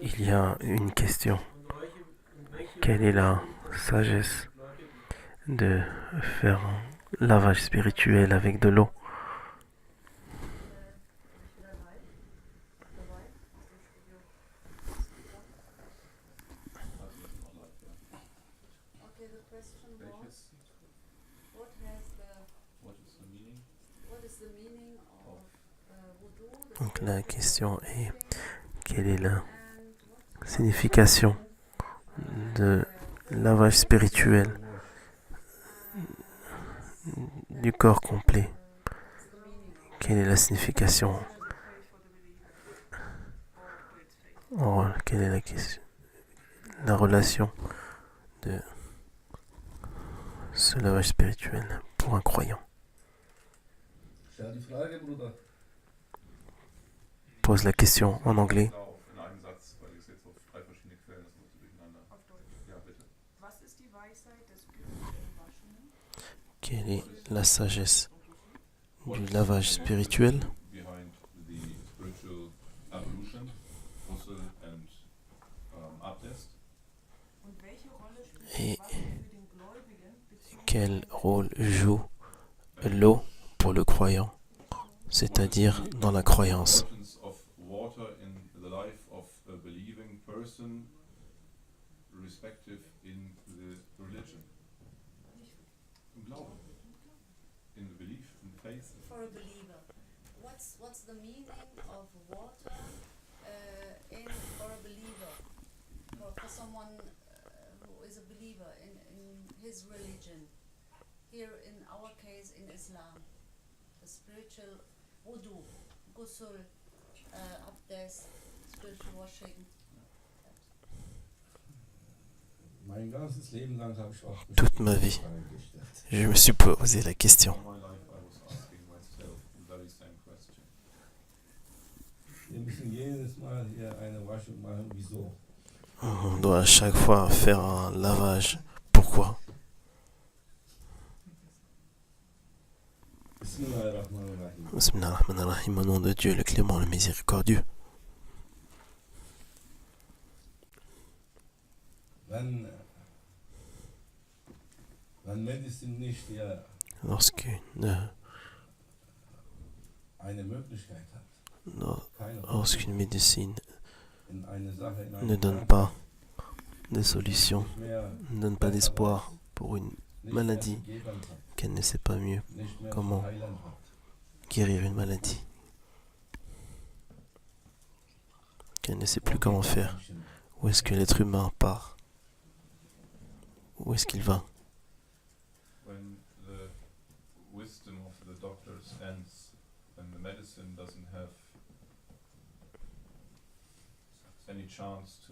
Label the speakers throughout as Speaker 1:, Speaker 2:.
Speaker 1: Il y a une question. Quelle est la sagesse de faire un lavage spirituel avec de l'eau? Donc la question est quelle est la signification de lavage spirituel du corps complet? Quelle est la signification? Quelle est la relation de ce lavage spirituel pour un croyant? Pose la question en anglais. Quelle est la sagesse du lavage spirituel? Et quel rôle joue l'eau pour le croyant, c'est-à-dire dans la croyance?
Speaker 2: For a believer, what's the meaning of water for a believer, for someone who is a believer in his religion? Here in our case in Islam, the spiritual wudu, ghusl, abdest, spiritual washing.
Speaker 1: Toute ma vie, je me suis posé la question. On doit à chaque fois faire un lavage. Pourquoi? Bismillahirrahmanirrahim, au nom de Dieu, le clément, le miséricordieux. Lorsqu'une médecine ne donne pas de solution, ne donne pas d'espoir pour une maladie, qu'elle ne sait pas mieux comment guérir une maladie, qu'elle ne sait plus comment faire, où est-ce que l'être humain part? Où est-ce qu'il va?
Speaker 3: Any chance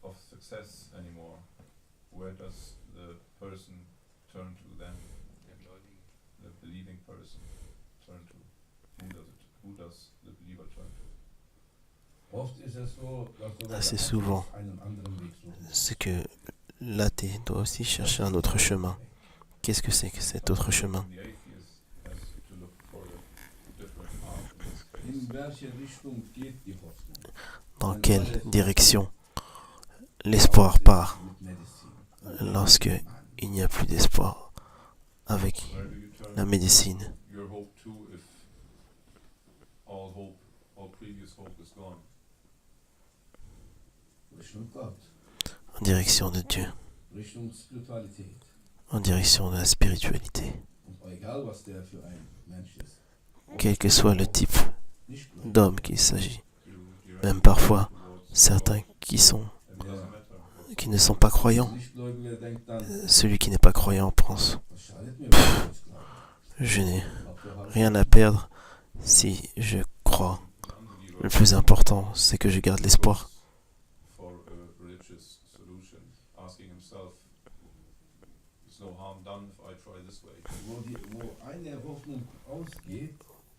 Speaker 3: of success anymore, where does the person turn to then? The believing person turn to? Who does the believer turn to?
Speaker 1: Assez souvent, c'est que l'athée doit aussi chercher un autre chemin. Qu'est-ce que c'est que cet autre chemin? Dans quelle direction l'espoir part lorsque il n'y a plus d'espoir avec la médecine? En direction de Dieu, en direction de la spiritualité. Quel que soit le type d'homme qu'il s'agit. Même parfois, certains qui ne sont pas croyants. Celui qui n'est pas croyant pense, je n'ai rien à perdre si je crois. Le plus important, c'est que je garde l'espoir.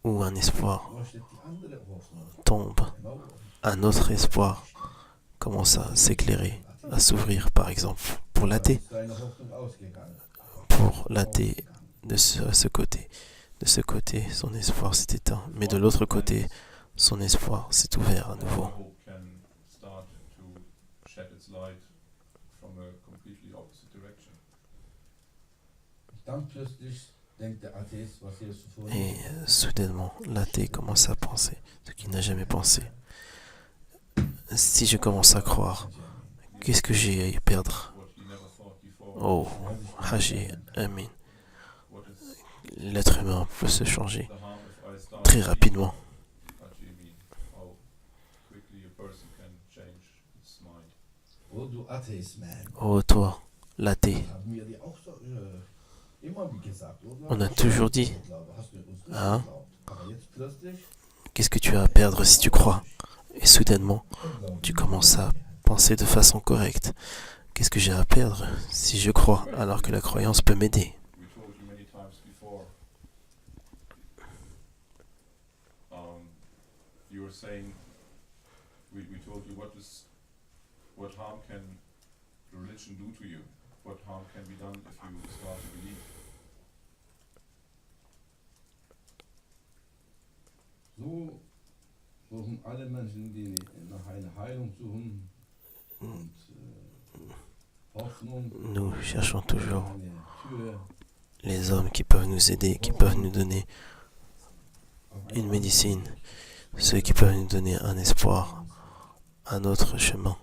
Speaker 1: Où un espoir tombe, un autre espoir commence à s'éclairer, à s'ouvrir, par exemple, pour l'athée. Pour l'athée de ce côté. De ce côté, son espoir s'est éteint. Mais de l'autre côté, son espoir s'est ouvert à nouveau.
Speaker 3: hope can start to shed its light from a completely opposite direction.
Speaker 4: Dann plötzlich denkt der Atheist, was hier zuvor
Speaker 1: Et soudainement, l'athée commence à penser ce qu'il n'a jamais pensé. Si je commence à croire, qu'est-ce que j'ai à y perdre?
Speaker 3: What he never thought before.
Speaker 1: Oh, Haji, Amin.
Speaker 3: What is
Speaker 1: L'être humain peut se changer
Speaker 3: the harm if I start
Speaker 1: très rapidement.
Speaker 3: What do you mean? How quickly a person can change its mind.
Speaker 4: Oh, du Atheist, man.
Speaker 1: Oh, toi, l'athée.
Speaker 4: Haben wir dir auch so, immer wie gesagt, oder?
Speaker 1: On a toujours dit,
Speaker 4: Hast du uns nicht
Speaker 1: hein,
Speaker 4: geglaubt. Aber jetzt plötzlich,
Speaker 1: qu'est-ce que tu as à perdre si tu crois? Et soudainement, tu commences à penser de façon correcte. Qu'est-ce que j'ai à perdre si je crois alors que la croyance peut m'aider?
Speaker 3: We told you many times before. You were saying, we told you what harm can religion do to you? What harm can be done if you start to believe?
Speaker 4: so suchen alle Menschen, die nach einer Heilung suchen und Hoffnung,
Speaker 1: Nous cherchons toujours
Speaker 4: eine Tür
Speaker 1: les hommes qui peuvent nous aider, qui peuvent nous donner
Speaker 4: auf
Speaker 1: une
Speaker 4: eine
Speaker 1: médecine, ceux qui peuvent nous donner un espoir, un autre chemin,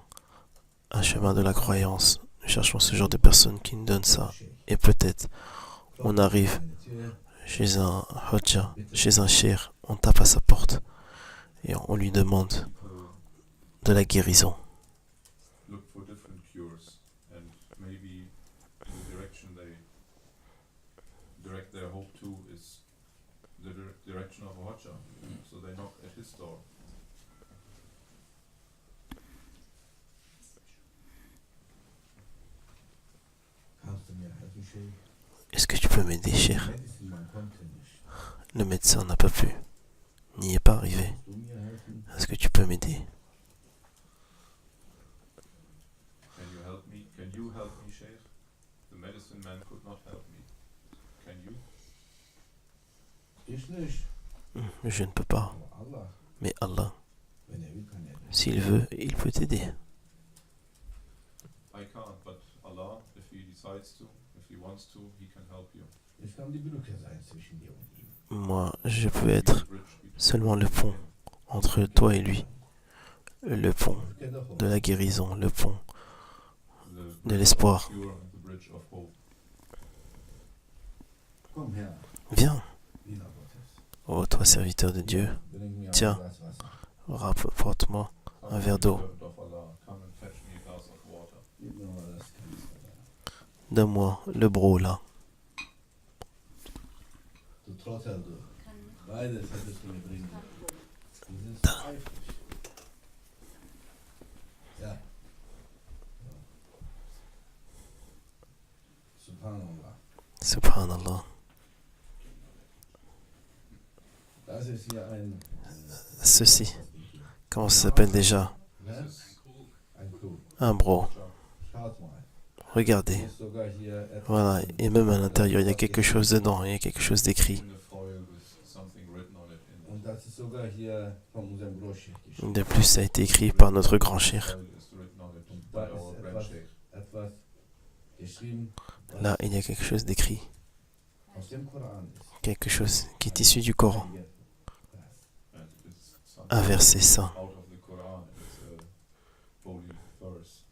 Speaker 1: un chemin de la croyance. Nous cherchons ce genre de personnes qui nous donnent ça. Et peut-être, on arrive
Speaker 4: eine Tür,
Speaker 1: chez un Hodja, chez un shir, on tape à sa porte et on lui demande
Speaker 3: People
Speaker 1: de la guérison.
Speaker 3: look for different cures, and maybe the direction they direct their hope to is the direction of a Hodja. So they knock at his door.
Speaker 4: kannst du mir helfen, Sheikh?
Speaker 1: Est-ce que tu peux m'aider, shir?
Speaker 4: Medicine man konnte nicht.
Speaker 1: Le médecin n'a pas pu, n'y est pas arrivé.
Speaker 4: Kannst du mir helfen?
Speaker 1: Est-ce que tu peux m'aider?
Speaker 3: Can you help me, Sheikh? The medicine man could not help me. Can you?
Speaker 4: Ich nicht.
Speaker 1: Je ne peux pas,
Speaker 4: Aber Allah,
Speaker 1: mais Allah,
Speaker 4: wenn will, kann helfen.
Speaker 1: s'il veut, il peut t'aider.
Speaker 3: I can't, but Allah, if he decides to, if he wants to, he can help you.
Speaker 4: Ich kann die Brücke sein zwischen dir und ihm.
Speaker 1: Moi, je peux être seulement le pont entre toi et lui, le pont
Speaker 4: Brücke der
Speaker 1: de
Speaker 4: Hoffnung.
Speaker 1: la guérison, le pont
Speaker 3: The
Speaker 1: de l'espoir.
Speaker 3: cure and the bridge of hope.
Speaker 4: Komm her,
Speaker 1: Viens,
Speaker 4: Diener Gottes.
Speaker 1: ô toi serviteur de Dieu,
Speaker 4: Bring mir
Speaker 1: Tiens.
Speaker 4: ein Glas Wasser.
Speaker 1: rapporte-moi un verre d'eau.
Speaker 3: Servant of Allah, come and fetch me a glass of water.
Speaker 4: Gib mir mal das Kanister da.
Speaker 1: Donne-moi le bro là.
Speaker 4: Du Trottel, du.
Speaker 2: Kann,
Speaker 4: Beides hättest du mir bringen
Speaker 2: kann
Speaker 4: können. Du bist so eifrig. Ja. Subhanallah.
Speaker 1: Subhanallah.
Speaker 4: Das ist hier ein...
Speaker 1: Ceci, comment ça s'appelle déjà?
Speaker 4: Ne? Ein Krug.
Speaker 1: Un bro.
Speaker 4: Schaut mal.
Speaker 1: Regardez.
Speaker 4: Hier ist sogar hier etwas
Speaker 1: Voilà, et même à l'intérieur, il y a quelque chose dedans, il y a quelque chose d'écrit.
Speaker 3: In the foil with something written on it.
Speaker 4: Und das ist sogar hier von unserem Großschiff geschrieben.
Speaker 1: De plus, ça a été écrit par notre grand shir.
Speaker 3: Foil is written on it
Speaker 4: Und
Speaker 3: by
Speaker 4: da
Speaker 3: our
Speaker 4: ist
Speaker 3: grand sheikh.
Speaker 4: etwas geschrieben, was
Speaker 1: Là, il y a quelque chose d'écrit,
Speaker 4: aus dem Koran ist.
Speaker 1: quelque chose qui est issu du Coran,
Speaker 4: Heilige Vers.
Speaker 3: And it's something
Speaker 1: un verset saint.
Speaker 3: out of the Quran. It's a holy verse.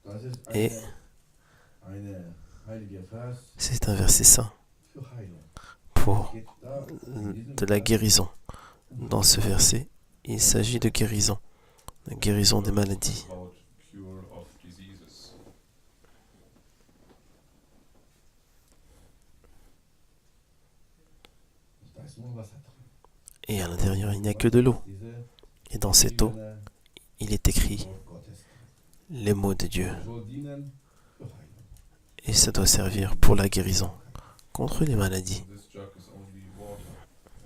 Speaker 4: Das ist
Speaker 1: Et
Speaker 4: eine heilige Vers
Speaker 1: c'est un verset saint
Speaker 4: für Heilung.
Speaker 1: pour
Speaker 4: Geht da in diesem
Speaker 1: de la
Speaker 4: Vers
Speaker 1: guérison. Dans ce verset, il s'agit de guérison, la guérison des maladies.
Speaker 3: About cure of diseases.
Speaker 4: da ist nur Wasser drin.
Speaker 1: Et à l'intérieur, il n'y a que de l'eau.
Speaker 4: Diese
Speaker 1: Et dans cette eau,
Speaker 4: liebende
Speaker 1: il est écrit
Speaker 4: Wort Gottes
Speaker 1: les mots de Dieu.
Speaker 4: soll dienen für Heilung.
Speaker 1: Et ça doit servir pour la guérison contre les maladies.
Speaker 3: This jug is only water,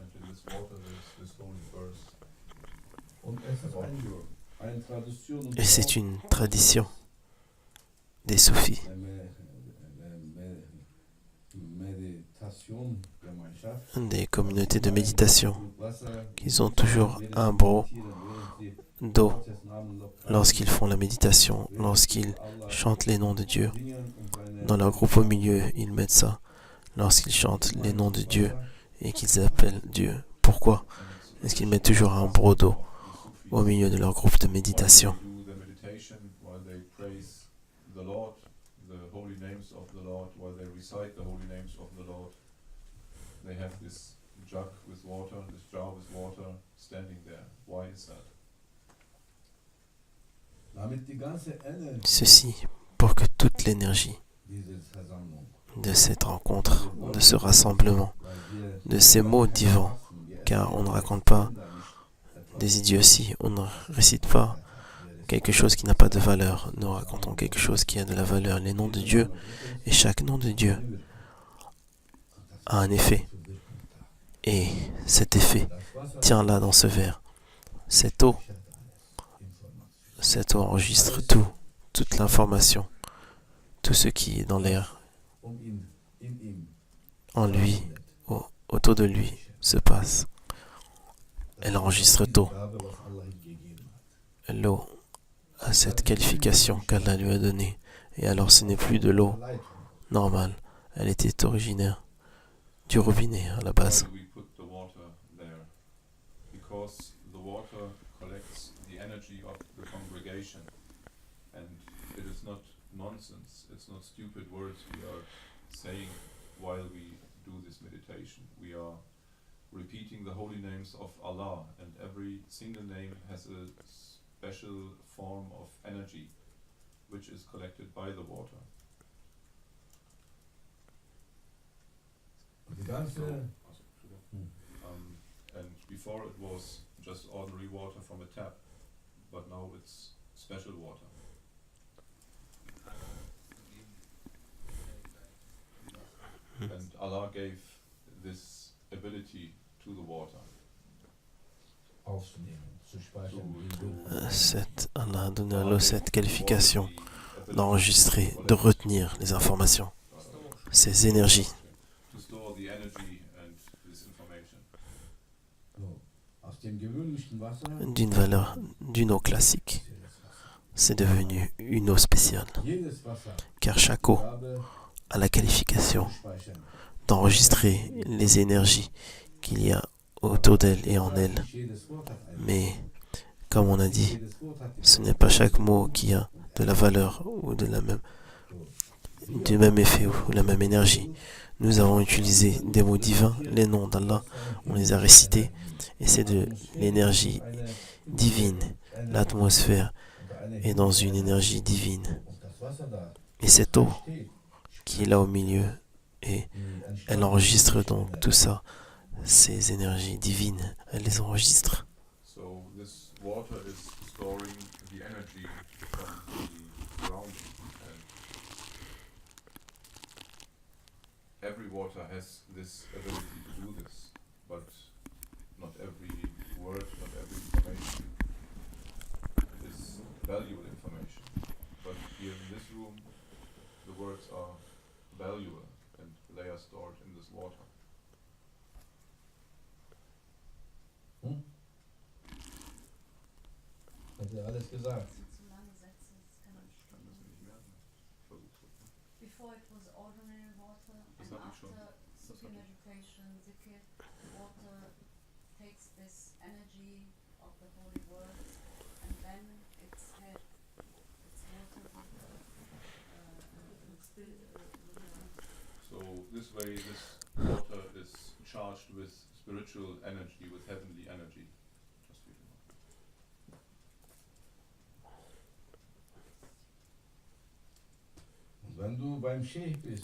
Speaker 3: and in this water there's this holy verse
Speaker 4: Und es ist
Speaker 3: about cure.
Speaker 4: eine Tradition und
Speaker 1: Et c'est une tradition des soufis,
Speaker 4: Meditation
Speaker 1: des communautés de méditation qui ont toujours un broc d'eau lorsqu'ils font la méditation, lorsqu'ils chantent les noms de Dieu. Dans leur groupe au milieu, ils mettent ça lorsqu'ils chantent les noms de Dieu et qu'ils appellent Dieu. Pourquoi est-ce qu'ils mettent toujours un broc d'eau au milieu de leur groupe de méditation?
Speaker 3: They have this jug with water, this jar with water standing there. Why is that?
Speaker 1: Ceci pour que toute l'énergie de cette rencontre, de ce rassemblement, de ces mots divins, car on ne raconte pas des idioties, on ne récite pas quelque chose qui n'a pas de valeur, nous racontons quelque chose qui a de la valeur, les noms de Dieu, et chaque nom de Dieu a un effet. Et cet effet tient là dans ce verre. Cette eau enregistre tout, toute l'information, tout ce qui est dans l'air, en lui, autour de lui, se passe. Elle enregistre tout. L'eau a cette qualification qu'Allah lui a donnée. Et alors ce n'est plus de l'eau normale. Elle était originaire du robinet à la base.
Speaker 3: Nonsense. It's not stupid words we are saying while we do this meditation. We are repeating the holy names of Allah, and every single name has a special form of energy which is collected by the water. And before it was just ordinary water from a tap, but now it's special water. And Allah gave this ability to the water.
Speaker 1: Allah a donné à l'eau cette qualification d'enregistrer, de retenir les informations, ces énergies. D'une valeur, d'une eau classique, c'est devenu une eau spéciale. Car chaque eau a la qualification d'enregistrer les énergies qu'il y a autour d'elle et en elle. Mais, comme on a dit, ce n'est pas chaque mot qui a de la valeur ou du même effet ou la même énergie. Nous avons utilisé des mots divins, les noms d'Allah, on les a récités, et c'est de l'énergie divine. L'atmosphère est dans une énergie divine. Et cette eau qui est là au milieu, et elle enregistre donc tout ça, ces énergies divines, elle les enregistre.
Speaker 3: So this water is storing the energy from the ground, and every water has this ability to do this, but not every word, not every information is valuable information. But here in this room, the words are valuable, and they are stored in this water.
Speaker 4: Hat er alles gesagt?
Speaker 2: Zu lange Sätze, das kann man nicht stimmen. Before it was ordinary water, and after Sufi meditation, zikr, water takes this energy of the holy words, and then it's water
Speaker 3: So this way, this water is charged with spiritual energy, with heavenly energy. Just feel it.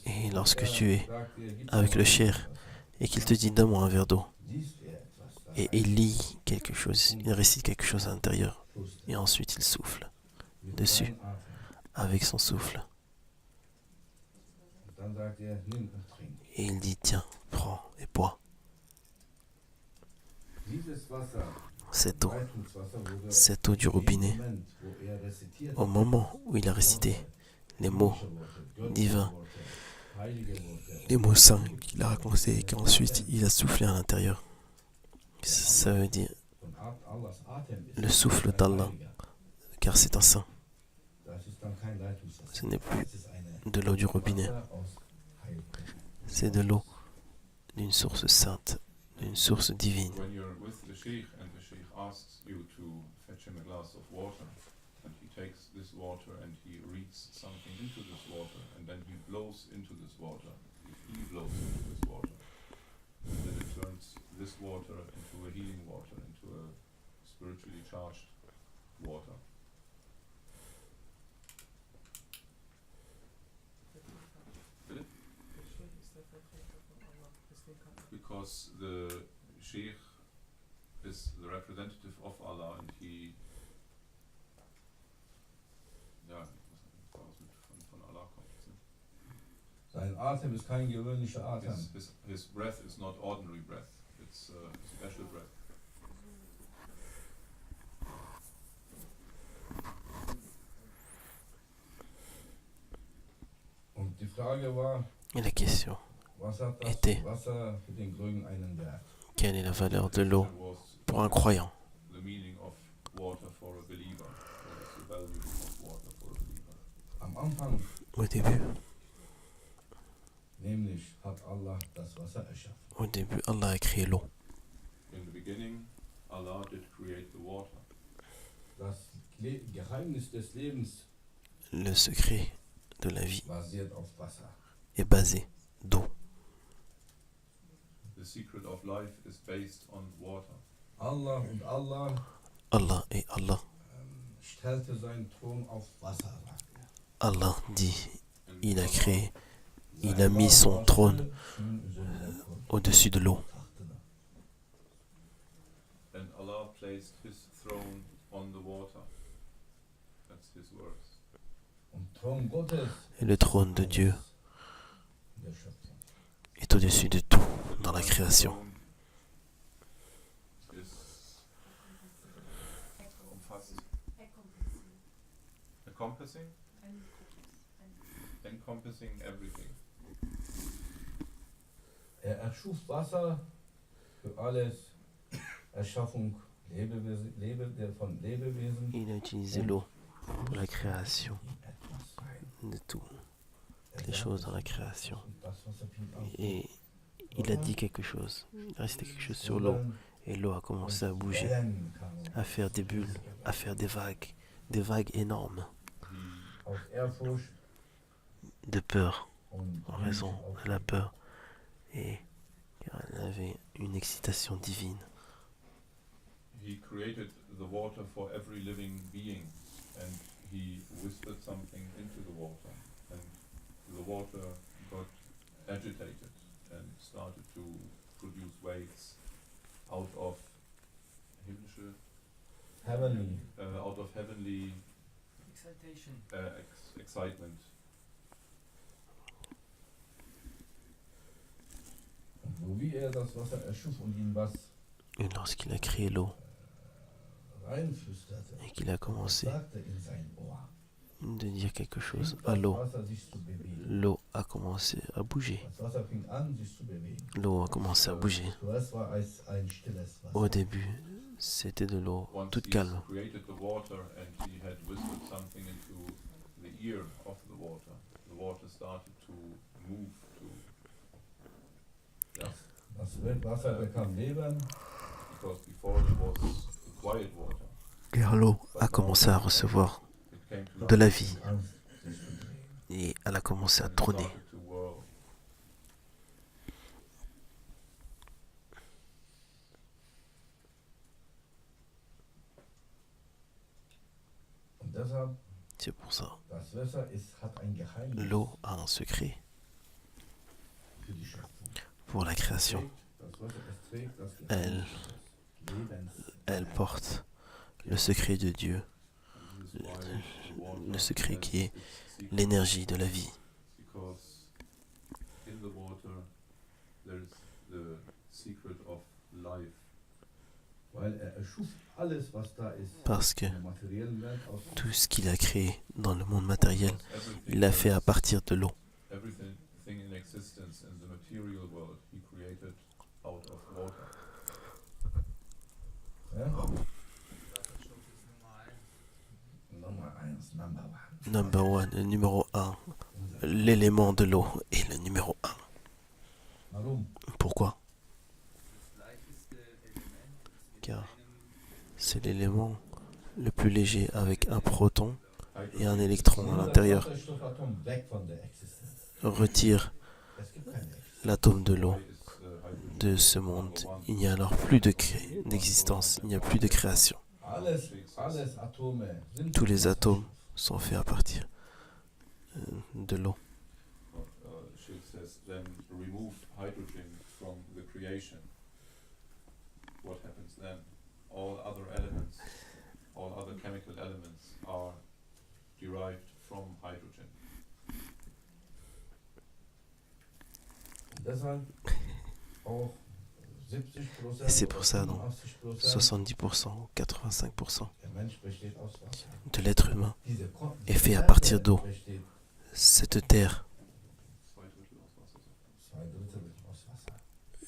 Speaker 1: Et lorsque tu es avec le cheikh et qu'il te dit donne-moi un verre d'eau, et il lit quelque chose, il récite quelque chose à l'intérieur, et ensuite il souffle dessus avec son souffle. Et il dit tiens, prends et bois. Cette eau du robinet, au moment où il a récité les mots divins, les mots saints qu'il a racontés et qu'ensuite il a soufflé à l'intérieur. Ça veut dire le souffle d'Allah, car c'est un saint. Ce n'est plus de l'eau du robinet, c'est de l'eau d'une source sainte, d'une source divine.
Speaker 3: When you're with the sheikh and the sheikh asks you to fetch him a glass of water, and he takes this water and he reads something into this water, and then he blows into this water. He blows into this water, and then it turns this water into a healing water, into a spiritually charged water. Because the sheikh is the representative of Allah and he von Allah kommt.
Speaker 4: Sein Atem ist kein gewöhnlicher Atem.
Speaker 3: His breath is not ordinary breath, it's a special breath.
Speaker 4: Und die Frage war,
Speaker 1: Et la question
Speaker 4: was hat das
Speaker 1: était,
Speaker 4: Wasser für den Gläubigen einen Wert?
Speaker 1: quelle est la valeur de l'eau pour un croyant?
Speaker 3: The meaning of water for a believer. What is the value of water for a believer?
Speaker 4: Am Anfang
Speaker 1: Au début,
Speaker 4: nämlich hat Allah das Wasser erschaffen.
Speaker 1: Allah a créé l'eau.
Speaker 3: In the beginning, Allah did create the water.
Speaker 4: Das Geheimnis des Lebens
Speaker 1: Le secret de la vie
Speaker 4: basiert auf Wasser.
Speaker 1: est basé d'eau.
Speaker 3: The secret of life is based on water.
Speaker 4: Allah und Allah
Speaker 1: Allah et Allah.
Speaker 4: stellte seinen Thron auf Wasser.
Speaker 1: Allah dit,
Speaker 3: And
Speaker 1: il a
Speaker 3: Allah-
Speaker 1: créé, il a mis son trône au-dessus de l'eau.
Speaker 3: And Allah placed His throne on the water. That's His words.
Speaker 4: Und Thron Gottes
Speaker 1: Et le trône de Dieu
Speaker 4: in der Schöpfung.
Speaker 1: est au-dessus de tout dans la création.
Speaker 3: Throne is umfasst, encompassing, encompassing everything.
Speaker 4: Erschuf Wasser für alles, Erschaffung von Lebewesen.
Speaker 1: Il a utilisé l'eau pour la création de tout, les choses dans la création. Et il a dit quelque chose, il a resté quelque chose sur l'eau. Et l'eau a commencé à bouger, à faire des bulles, à faire des vagues énormes,
Speaker 4: Aus Ehrfurcht
Speaker 1: de peur,
Speaker 4: und
Speaker 1: en raison de la peur. Et car elle avait une excitation divine.
Speaker 3: He created the water for every living being, and He whispered something into the water, and the water got agitated and started to produce waves out of
Speaker 4: heavenly.
Speaker 3: out of heavenly
Speaker 5: Excitation.
Speaker 3: excitement.
Speaker 4: Und so wie er das Wasser erschuf und ihm was
Speaker 1: Et lorsqu'il a créé l'eau
Speaker 4: reinflüsterte,
Speaker 1: et qu'il a commencé
Speaker 4: sagte in sein Ohr,
Speaker 1: de dire quelque chose
Speaker 4: fing
Speaker 1: à
Speaker 4: das
Speaker 1: l'eau,
Speaker 4: Wasser sich zu bewegen.
Speaker 1: l'eau a commencé à bouger.
Speaker 4: Das Wasser fing an, sich zu bewegen.
Speaker 1: L'eau a commencé à bouger.
Speaker 4: Zuerst war es ein stilles
Speaker 1: Au
Speaker 4: Wasser.
Speaker 1: début, c'était de l'eau
Speaker 3: Once
Speaker 1: toute
Speaker 3: he
Speaker 1: calme.
Speaker 3: created the water and he had whispered something into the ear of the water started to move to
Speaker 4: Das Wasser bekam Leben
Speaker 3: because before it was quiet water.
Speaker 1: Car l'eau a commencé à recevoir
Speaker 3: It came to
Speaker 1: de la vie
Speaker 4: an, sich zu drehen.
Speaker 1: et elle a commencé à
Speaker 3: and it
Speaker 1: trôner.
Speaker 3: started to whirl.
Speaker 4: Und deshalb,
Speaker 1: C'est pour ça.
Speaker 4: das Wasser hat ein Geheimnis
Speaker 1: L'eau a un secret
Speaker 4: für die Schöpfung.
Speaker 1: pour la création.
Speaker 4: Das Wasser, es trägt das
Speaker 1: Elle,
Speaker 4: Geheimnis des Lebens.
Speaker 1: elle porte le secret de Dieu,
Speaker 3: And this is why the water
Speaker 1: le secret
Speaker 3: has
Speaker 1: qui est
Speaker 3: its secret,
Speaker 1: l'énergie de la vie.
Speaker 3: because in the water there's the secret of life.
Speaker 4: Weil er erschuf alles, was da ist.
Speaker 1: Parce que
Speaker 4: Von der materiellen Welt aus.
Speaker 1: tout ce qu'il a créé dans le monde matériel,
Speaker 3: Because everything
Speaker 1: il l'a fait à
Speaker 3: there's-
Speaker 1: partir de l'eau.
Speaker 3: everything in existence in the material world he created out of water.
Speaker 4: Ja?
Speaker 5: Wasserstoff ist Nummer 1.
Speaker 4: Number one.
Speaker 1: Number one, le numéro un. L'élément de l'eau est le numéro un.
Speaker 4: Warum?
Speaker 1: Pourquoi?
Speaker 5: Das leichteste Element ist mit
Speaker 1: Car
Speaker 5: einem
Speaker 1: c'est l'élément le plus léger avec un proton et un
Speaker 3: Hydrogen
Speaker 1: électron à
Speaker 4: Nimm das
Speaker 1: l'intérieur.
Speaker 4: Wasserstoffatom weg von der Existenz.
Speaker 1: Retire
Speaker 4: Es gibt keine Existenz.
Speaker 1: l'atome de l'eau
Speaker 3: Why is hydrogen
Speaker 1: de ce monde. Il n'y a alors plus d'existence, il n'y a plus de création.
Speaker 4: Alles Atome sind
Speaker 1: Tous les atomes
Speaker 4: Wasserstoff.
Speaker 1: sont faits à partir de l'eau.
Speaker 3: Schick says, then remove hydrogen from the creation. What happens then? All other elements, all other chemical elements are derived from hydrogen.
Speaker 4: Deshalb auch 70%,
Speaker 1: Et c'est pour ça,
Speaker 4: oder
Speaker 1: donc,
Speaker 4: 85%,
Speaker 1: 70% ou 85%
Speaker 4: der Mensch besteht aus Wasser.
Speaker 1: de l'être humain
Speaker 4: Diese
Speaker 1: est fait à partir d'eau.
Speaker 4: besteht
Speaker 1: Cette terre
Speaker 3: 2/3 aus Wasser.
Speaker 4: 2/3 aus Wasser.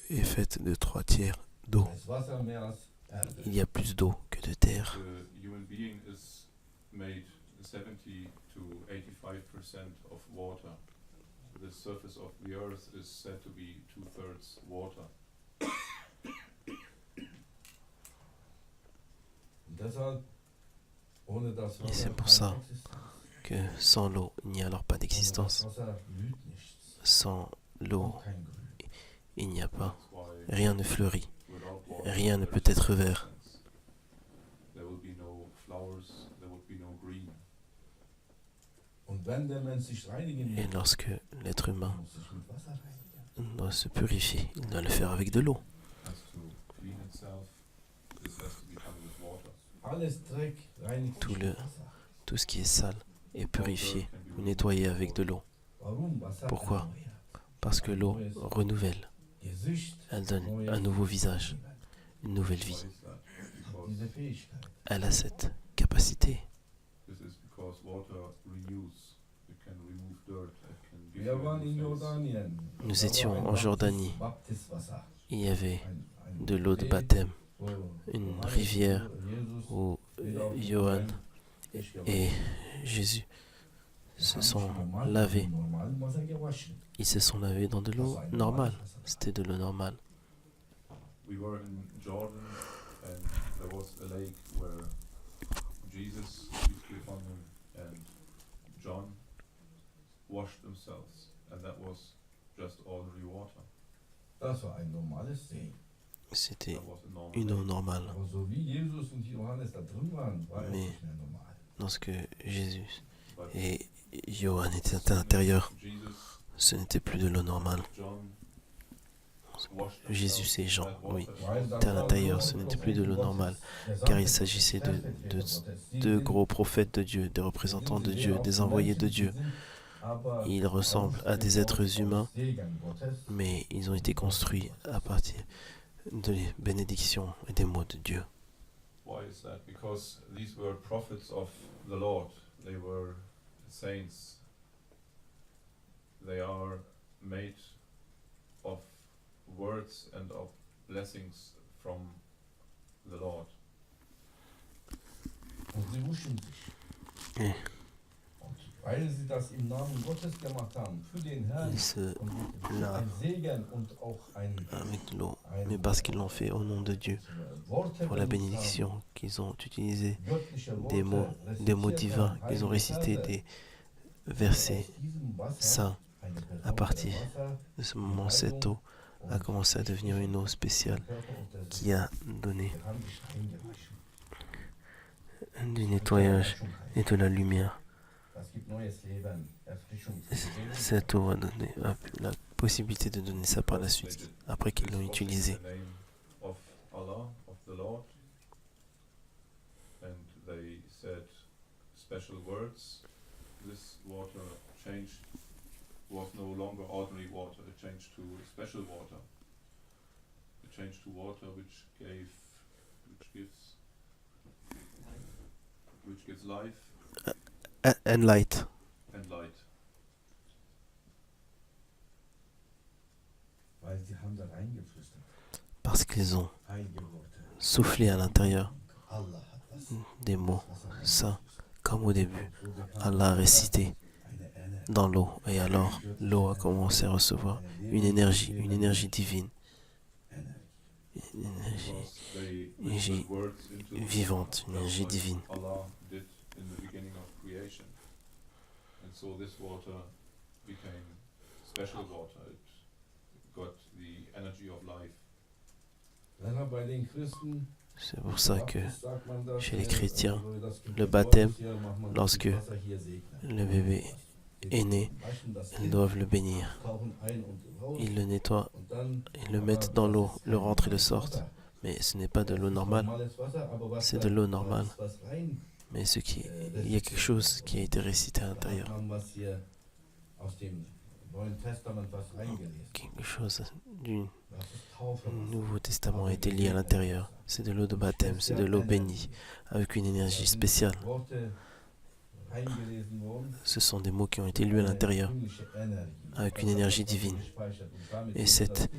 Speaker 1: est faite de 3/4 d'eau.
Speaker 4: Da ist Wasser mehr als Erde.
Speaker 1: Il y a plus d'eau que de terre.
Speaker 3: The human being is made 70 to 85% of water. The surface of the earth is said to be 2/3 water.
Speaker 4: Und deshalb, ohne das
Speaker 1: Et
Speaker 4: Wasser
Speaker 1: c'est pour
Speaker 4: keine
Speaker 1: ça
Speaker 4: Existenz.
Speaker 1: que sans l'eau, il n'y a alors pas
Speaker 4: Ohne das
Speaker 1: d'existence.
Speaker 4: Wasser blüht nichts.
Speaker 1: Sans l'eau,
Speaker 4: Und kein Grün.
Speaker 1: il n'y a pas.
Speaker 3: That's why
Speaker 1: Rien ne fleurit.
Speaker 3: without water
Speaker 1: Rien ne
Speaker 3: there
Speaker 1: peut
Speaker 3: is no
Speaker 1: être vert.
Speaker 3: existence. There will be no flowers, there will be no green.
Speaker 4: Und wenn der Mensch sich reinigen
Speaker 1: Et
Speaker 4: will,
Speaker 1: lorsque l'être humain
Speaker 4: muss sich mit Wasser reinigen.
Speaker 1: doit se purifier, il doit le faire avec de l'eau.
Speaker 3: Has to clean itself. This has to be done with water.
Speaker 4: Alles Dreck reinigt
Speaker 1: Tout
Speaker 4: sich
Speaker 1: le-
Speaker 4: mit Wasser.
Speaker 1: Tout ce qui est sale est purifié ou nettoyé avec de l'eau.
Speaker 4: Warum? Wasser
Speaker 1: Pourquoi?
Speaker 4: erneuert.
Speaker 1: Parce que l'eau renouvelle.
Speaker 4: Gesicht
Speaker 1: Elle donne un nouveau visage, une nouvelle
Speaker 3: Why
Speaker 1: vie.
Speaker 3: is that? Because
Speaker 4: diese Fähigkeit.
Speaker 1: Elle a cette capacité.
Speaker 3: this is because water renews. It can remove dirt. It can give
Speaker 4: Wir
Speaker 3: you a
Speaker 4: waren in
Speaker 3: new face.
Speaker 4: Jordanien.
Speaker 1: Nous
Speaker 4: Da war
Speaker 1: étions
Speaker 4: ein
Speaker 1: en Jordanie.
Speaker 4: Baptiswasser.
Speaker 1: Il y avait
Speaker 4: Ein
Speaker 1: de l'eau de
Speaker 4: See,
Speaker 1: baptême,
Speaker 4: wo
Speaker 1: une
Speaker 4: Johannes,
Speaker 1: rivière
Speaker 4: Jesus
Speaker 1: où
Speaker 4: wieder auf dem
Speaker 1: Johann
Speaker 4: Wein sich gewaschen
Speaker 1: et Jésus
Speaker 4: hat.
Speaker 1: se
Speaker 4: Haben
Speaker 1: sont
Speaker 4: sich normal
Speaker 1: lavés.
Speaker 4: im normalen Wasser gewaschen.
Speaker 1: Ils se sont lavés dans de
Speaker 4: Das
Speaker 1: l'eau
Speaker 4: war ein
Speaker 1: normale.
Speaker 4: normales Wasser.
Speaker 1: C'était de l'eau normale.
Speaker 3: We were in Jordan, and there was a lake where Jesus, peace be upon him, and John washed themselves, and that was just ordinary water.
Speaker 4: Das war ein normales See.
Speaker 1: C'était
Speaker 3: That was a normal
Speaker 1: une eau
Speaker 3: lake.
Speaker 1: normale.
Speaker 4: Aber so wie Jesus und Johannes da drin waren, war es
Speaker 1: Mais-
Speaker 4: nicht mehr normal.
Speaker 1: Lorsque Jésus
Speaker 3: But
Speaker 1: et Johann étaient à l'intérieur,
Speaker 3: Jesus,
Speaker 1: ce n'était plus de l'eau normale.
Speaker 3: John washed
Speaker 1: Jésus
Speaker 3: themselves
Speaker 1: et Jean,
Speaker 3: in that
Speaker 1: oui.
Speaker 3: water.
Speaker 4: Weil das
Speaker 1: Était à
Speaker 4: war
Speaker 1: l'intérieur,
Speaker 4: so
Speaker 1: ce
Speaker 4: ein
Speaker 1: n'était plus de l'eau
Speaker 4: Prophet
Speaker 1: normale,
Speaker 4: Gottes. Der
Speaker 1: car il
Speaker 4: sagte,
Speaker 1: s'agissait
Speaker 4: Stellvertreter Gottes. Die
Speaker 1: de
Speaker 4: sind-
Speaker 1: gros prophètes de Dieu, des représentants de Dieu, des envoyés de Dieu. Ils ressemblent à des êtres humains, mais ils ont été construits à partir des bénédictions et des mots de Dieu.
Speaker 3: Why is that? Because these were prophets of the Lord. They were saints. They are made of words and of blessings from the Lord.
Speaker 4: Und sie wuschen sich.
Speaker 1: Ja.
Speaker 4: Und weil sie das im Namen Gottes gemacht haben, für den Herrn,
Speaker 1: Ils se
Speaker 4: und
Speaker 1: lavent
Speaker 4: ein Segen und auch ein,
Speaker 1: avec de l'eau,
Speaker 4: ein
Speaker 1: mais parce qu'ils l'ont fait au nom de Dieu,
Speaker 4: Worte
Speaker 1: pour la
Speaker 4: benutzt
Speaker 1: bénédiction qu'ils ont utilisé
Speaker 4: haben, göttliche
Speaker 1: des mots,
Speaker 4: Worte
Speaker 1: des mots
Speaker 4: rezitiert
Speaker 1: divins,
Speaker 4: haben,
Speaker 1: ils ont
Speaker 4: heilige
Speaker 1: récité
Speaker 4: Verse.
Speaker 1: des
Speaker 4: Und
Speaker 1: versets
Speaker 4: aus diesem Wasser
Speaker 1: saints.
Speaker 4: eine
Speaker 1: À partir
Speaker 4: Wasser
Speaker 1: de ce moment, cette eau a
Speaker 4: und
Speaker 1: commencé à devenir une eau spéciale
Speaker 4: der Körper und der
Speaker 1: qui a donné
Speaker 4: Wir haben dich reingewaschen.
Speaker 1: du nettoyage et de la lumière.
Speaker 4: Das gibt neues Leben, Erfrischung.
Speaker 1: Cette eau a donné la possibilité de donner ça par la suite, après qu'ils l'ont utilisé.
Speaker 3: In the name of Allah, of the Lord, and they said special words. This water changed, was no longer ordinary water. It changed to special water. It changed to water which gives life
Speaker 1: And light.
Speaker 3: and light.
Speaker 1: parce qu'ils ont soufflé à l'intérieur des mots saints, comme au début. Allah a récité dans l'eau, et alors l'eau a commencé à recevoir une énergie divine, une énergie vivante, une énergie divine.
Speaker 3: Allah did in the beginning of creation. And so this water became special water. It got the energy of life.
Speaker 1: C'est pour ça que chez les chrétiens, le baptême, lorsque le bébé est né, ils doivent le bénir. Ils le nettoient, ils le mettent dans l'eau, le rentrent et le sortent. Mais ce n'est pas de l'eau normale, c'est de l'eau normale. Mais il y a quelque chose qui a été récité à l'intérieur. Quelque chose du Nouveau Testament a été lié à l'intérieur. C'est de l'eau de baptême, c'est de l'eau bénie, avec une énergie spéciale. Ce sont des mots qui ont été lus à l'intérieur, avec une énergie divine. Et cette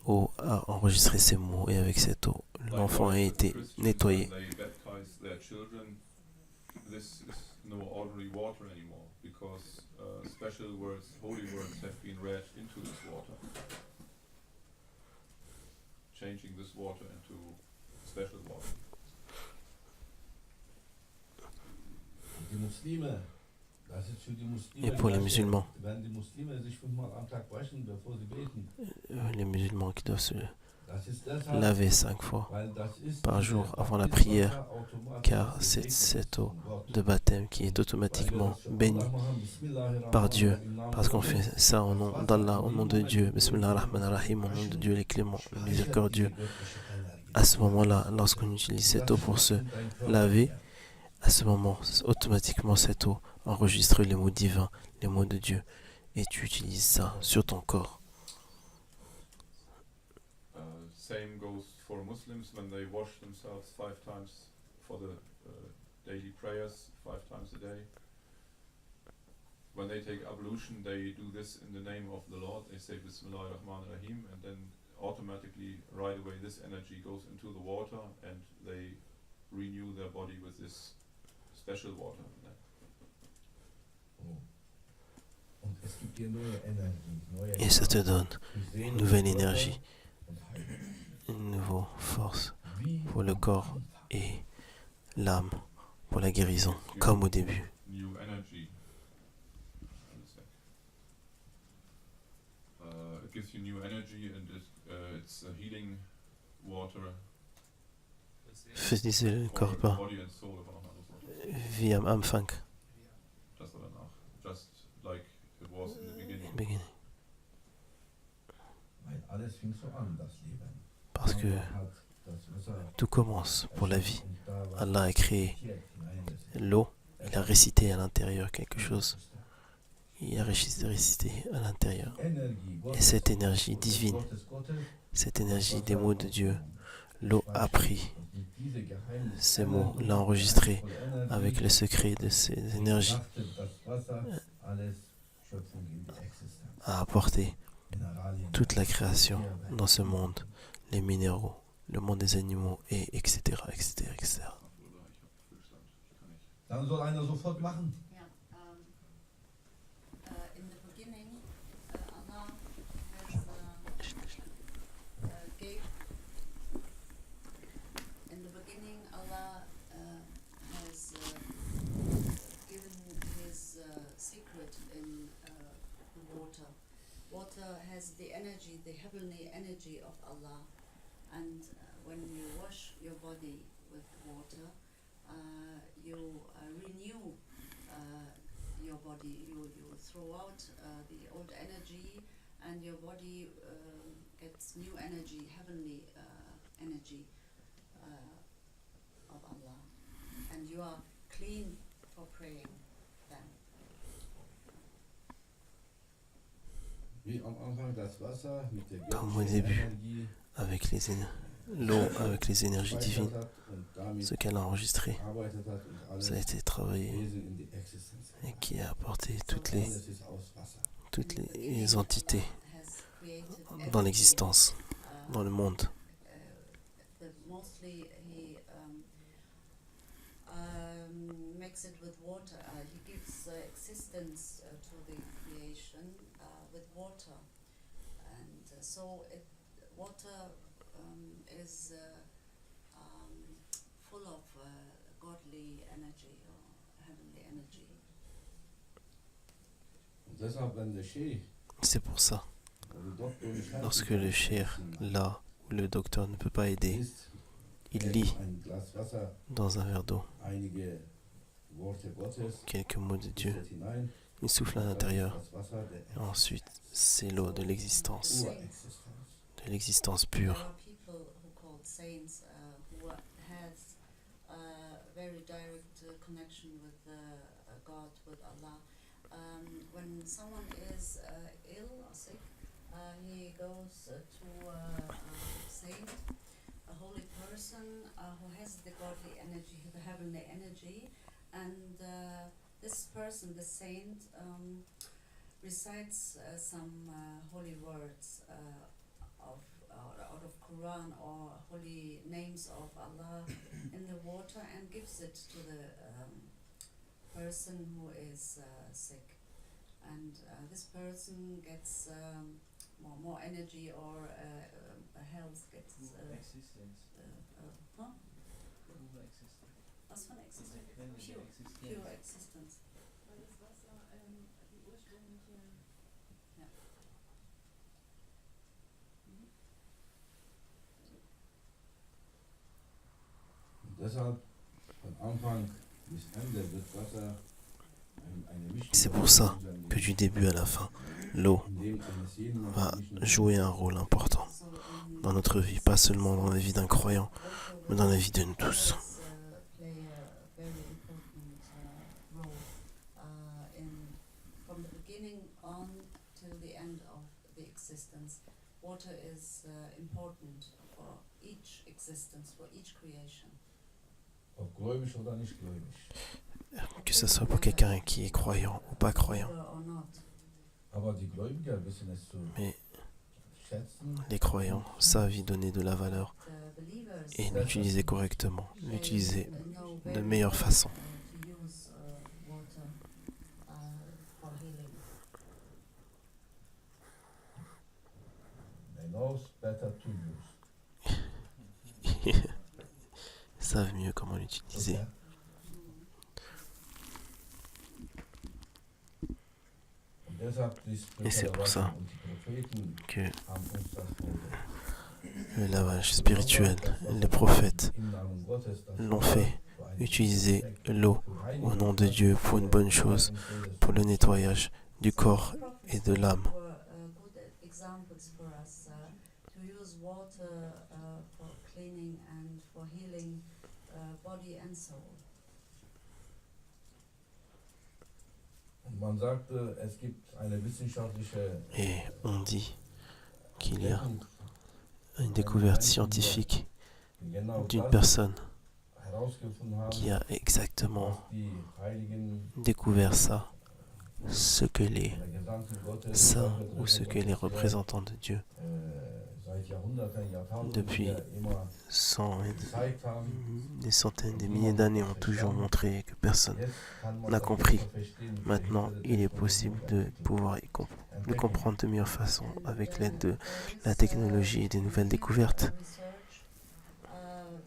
Speaker 1: eau a enregistré ces mots, et avec cette eau, l'enfant a été nettoyé.
Speaker 3: Special words, holy words have been read into this water, changing this water into special water.
Speaker 1: Et pour les musulmans qui doivent se laver 5 fois par jour avant la prière, car c'est cette eau de baptême qui est automatiquement bénie par Dieu, parce qu'on fait ça au nom d'Allah, au nom de Dieu. Bismillah ar-Rahman ar-Rahim, au nom de Dieu, les cléments, le miséricordieux. À ce moment-là, lorsqu'on utilise cette eau pour se laver, à ce moment, automatiquement cette eau enregistre les mots divins, les mots de Dieu, et tu utilises ça sur ton corps.
Speaker 3: Same goes for Muslims when they wash themselves 5 times for the daily prayers, 5 times a day. When they take ablution, they do this in the name of the Lord. They say Bismillah ar-Rahman ar-Rahim, and then automatically, right away, this energy goes into the water, and they renew their body with this special water.
Speaker 1: Et ça te donne une nouvelle énergie, une nouvelle force pour le corps et l'âme, pour la guérison, comme au début.
Speaker 3: New energy. It gives you new energy, and it's a healing water.
Speaker 1: Faisait le corps pas.
Speaker 3: Body and soul of our Water.
Speaker 1: Wie am Anfang.
Speaker 3: Just like it was in the beginning.
Speaker 1: Parce que tout commence pour la vie. Allah a créé l'eau, il a récité à l'intérieur quelque chose. Il a récité à l'intérieur. Et cette énergie divine, cette énergie des mots de Dieu, l'eau a pris ces mots, l'a enregistré avec le secret de ces énergies, a apporté toute la création dans ce monde, les minéraux, le monde des animaux, et etc.
Speaker 4: Dann soll einer sofort machen.
Speaker 2: Yeah. In the beginning, Allah has gave. In the beginning, Allah has given His secret in the water. Water has the energy, the heavenly energy of Allah, and when you wash your body with water, you renew your body. You throw out the old energy, and your body gets new energy, heavenly energy of Allah, and you are clean for praying then.
Speaker 4: Wie am Anfang das Wasser mit der
Speaker 1: Comme au
Speaker 4: göttlichen
Speaker 1: début,
Speaker 4: Energie
Speaker 1: avec l'eau, avec les énergies divines,
Speaker 4: gespeichert hat und damit
Speaker 1: ce qu'elle a enregistré,
Speaker 4: gearbeitet hat und alles
Speaker 1: ça a été travaillé
Speaker 4: Wesen in die Existenz
Speaker 1: et qui a apporté
Speaker 4: gebracht.
Speaker 1: toutes
Speaker 4: Alles ist aus Wasser.
Speaker 1: les entités
Speaker 2: Has created
Speaker 1: dans l'existence. dans le monde.
Speaker 2: But mostly he makes it with water. He gives existence to the creation with water, and water is full of godly energy or heavenly energy.
Speaker 4: Und deshalb, wenn der Sheikh
Speaker 1: C'est pour ça,
Speaker 4: oder der Doktor nicht helfen
Speaker 1: lorsque
Speaker 4: kann,
Speaker 1: le cheikh, là où le docteur ne peut pas aider,
Speaker 4: ist,
Speaker 1: il
Speaker 4: er
Speaker 1: lit
Speaker 4: ein Glas Wasser,
Speaker 1: dans un verre d'eau
Speaker 4: einige Worte Gottes,
Speaker 1: quelques mots de Dieu,
Speaker 4: fließt hinein,
Speaker 1: il souffle à
Speaker 4: das
Speaker 1: l'intérieur,
Speaker 4: ist das Wasser der
Speaker 1: et ensuite c'est l'eau de l'existence
Speaker 2: There
Speaker 1: pure.
Speaker 2: are people who called saints who has very direct connection with God, with Allah. When someone is ill or sick, he goes to a saint, a holy person who has the godly energy, the heavenly energy, and this person, the saint, recites some holy words out of Quran or holy names of Allah in the water and gives it to the person who is sick, and this person gets more energy or health, gets
Speaker 5: Existenz.
Speaker 2: huh?
Speaker 5: Pure Existenz.
Speaker 2: Was für eine Existenz?
Speaker 5: Quelle der
Speaker 2: Pure,
Speaker 5: Existenz.
Speaker 2: pure existence.
Speaker 6: Weil das Wasser die ursprüngliche
Speaker 4: Und deshalb von Anfang bis Ende wird Wasser eine wichtige
Speaker 1: C'est pour ça
Speaker 4: Rolle in
Speaker 1: que
Speaker 4: unserem
Speaker 1: du début à la fin, l'eau
Speaker 4: Leben eines jeden
Speaker 1: va
Speaker 4: Menschen
Speaker 1: jouer un rôle important
Speaker 2: So
Speaker 1: dans notre vie, pas seulement dans la vie d'un croyant, mais dans la vie de nous tous.
Speaker 2: play a very important role from the beginning on till the end of the existence. Water is important for each existence, for each creation.
Speaker 4: ob gläubig oder nicht gläubig.
Speaker 1: Que ce soit pour quelqu'un qui est croyant ou pas croyant.
Speaker 2: Believer or not.
Speaker 4: Aber die Gläubiger wissen es zu
Speaker 1: Mais
Speaker 4: schätzen,
Speaker 1: les croyants savent y donner de la valeur
Speaker 2: The believers
Speaker 1: et l'utiliser correctement,
Speaker 2: they
Speaker 1: l'utiliser
Speaker 2: know
Speaker 1: de
Speaker 2: very
Speaker 1: meilleure
Speaker 2: well,
Speaker 1: façon.
Speaker 2: to use water for healing.
Speaker 4: they knows better to use.
Speaker 1: Ils savent mieux comment l'utiliser.
Speaker 4: Okay? Und deshalb die
Speaker 1: Et c'est pour ça
Speaker 4: und die Propheten
Speaker 1: que
Speaker 4: haben uns das vorgelegt.
Speaker 1: le lavage spirituel, les prophètes
Speaker 4: Im Namen Gottes das
Speaker 1: l'ont
Speaker 4: Wasser
Speaker 1: fait.
Speaker 4: für einen
Speaker 1: Utiliser
Speaker 4: Zweck,
Speaker 1: l'eau
Speaker 4: zur
Speaker 1: au
Speaker 4: Reinigung
Speaker 1: nom de Dieu pour une bonne chose, pour le nettoyage du corps et de l'âme.
Speaker 2: Were good examples for us to use water for cleaning and for healing body and soul.
Speaker 4: Und man sagte, es gibt eine wissenschaftliche
Speaker 1: Et on dit qu'il y a
Speaker 4: Entdeckung,
Speaker 1: une découverte scientifique
Speaker 4: die genau
Speaker 1: d'une
Speaker 4: das
Speaker 1: personne
Speaker 4: herausgefunden haben,
Speaker 1: qui a exactement
Speaker 4: was die Heiligen
Speaker 1: découvert ça, ce que les
Speaker 4: der Gesandten Gottes,
Speaker 1: saints ou ce que les représentants de Dieu
Speaker 4: seit Jahrhunderten, Jahrtausenden
Speaker 1: Depuis
Speaker 4: immer
Speaker 1: cent et
Speaker 4: gezeigt haben.
Speaker 1: des centaines, des milliers d'années ont toujours montré que personne
Speaker 4: Jetzt kann man
Speaker 1: n'a
Speaker 4: das
Speaker 1: compris.
Speaker 4: besser verstehen mit der
Speaker 1: Maintenant,
Speaker 4: Hilfe der
Speaker 1: il est
Speaker 4: Technologie
Speaker 1: possible
Speaker 4: und
Speaker 1: de
Speaker 4: der Technik.
Speaker 1: pouvoir le comprendre de meilleure façon
Speaker 2: And,
Speaker 1: avec l'aide de
Speaker 2: there is,
Speaker 1: la technologie et des nouvelles découvertes.
Speaker 2: Research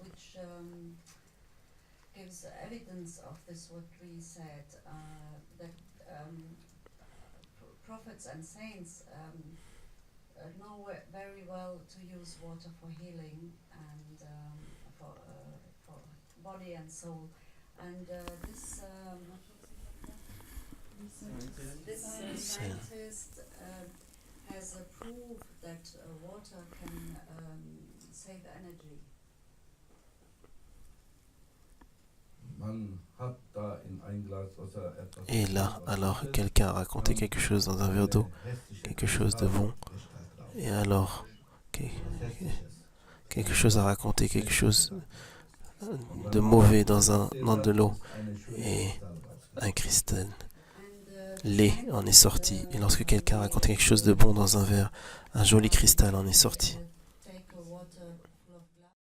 Speaker 2: which gives evidence of this what we said that prophets and saints know very well to use water for healing and for body and soul, and this scientist has proved that water can save energy.
Speaker 4: Man hat da in ein Glas Wasser etwas
Speaker 1: Et là, alors, quelqu'un a raconté quelque chose dans un verre d'eau, quelque chose de bon, et alors, quelque chose a raconté quelque chose de mauvais dans de l'eau, et un cristal lait en est sorti. Et lorsque quelqu'un a raconté quelque chose de bon dans un verre, un joli cristal en est sorti.
Speaker 2: Take water full of glass.